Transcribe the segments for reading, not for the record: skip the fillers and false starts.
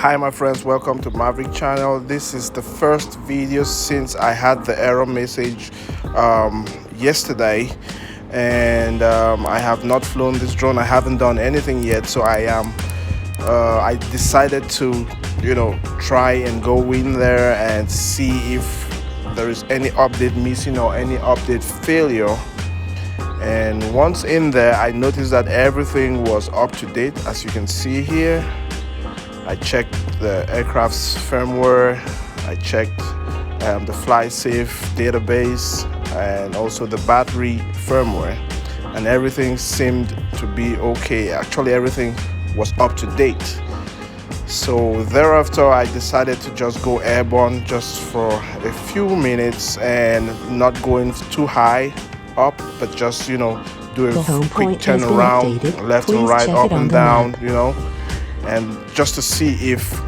Hi my friends, welcome to Mavic channel. This is the first video since I had the error message yesterday, and I have not flown this drone. I haven't done anything yet, so I decided to try and go in there and see if there is any update missing or any update failure. And once in there, I noticed that everything was up to date, as you can see here. I checked the aircraft's firmware, I checked the FlySafe database, and also the battery firmware, and everything seemed to be okay. Actually, everything was up to date. So thereafter, I decided to just go airborne just for a few minutes and not going too high up, but just do a quick turn around, left and right, up and down, and just to see if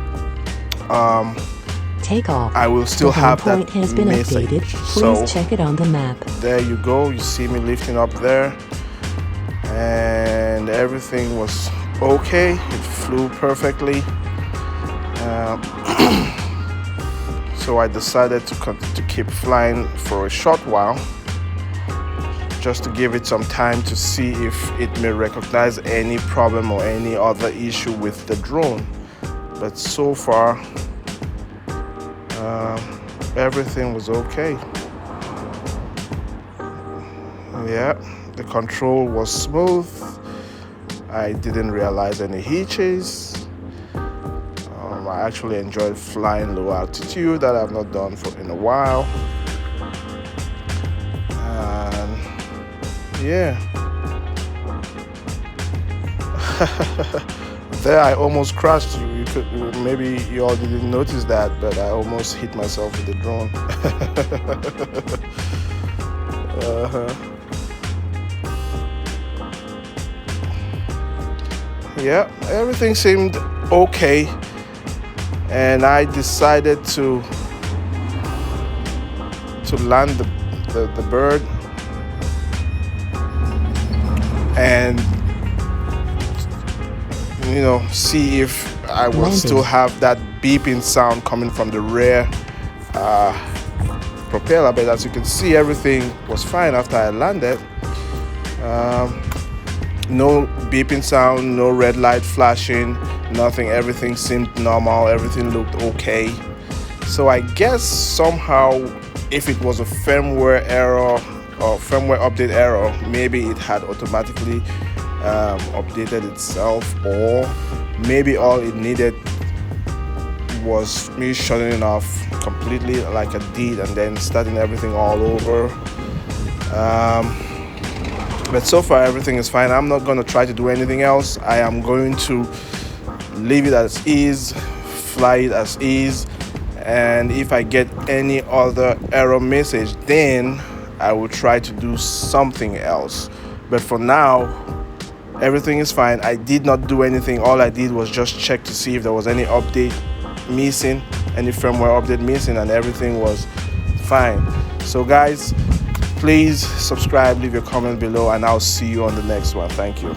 Takeoff. I will still have that has been message. Updated. Please check it on the map. There you go. You see me lifting up there, and everything was okay. It flew perfectly. So I decided to keep flying for a short while, just to give it some time to see if it may recognize any problem or any other issue with the drone. But so far, everything was okay. Yeah, the control was smooth. I didn't realize any hitches. I actually enjoyed flying low altitude, that I've not done in a while. And yeah, there I almost crashed. Maybe you all didn't notice that, but I almost hit myself with the drone. Yeah, everything seemed okay, and I decided to land the bird and see if I will still have that beeping sound coming from the rear propeller. But as you can see, everything was fine after I landed. No beeping sound, no red light flashing, nothing. Everything seemed normal, everything looked okay. So I guess somehow, if it was a firmware error or firmware update error, maybe it had automatically updated itself, or maybe all it needed was me shutting it off completely like I did and then starting everything all over. But so far everything is fine. I'm not going to try to do anything else. I am going to leave it as is, fly it as is, and if I get any other error message, then I will try to do something else. But for now, everything is fine. I did not do anything. All I did was just check to see if there was any update missing, any firmware update missing, and everything was fine. So guys, please subscribe, leave your comment below, and I'll see you on the next one. Thank you.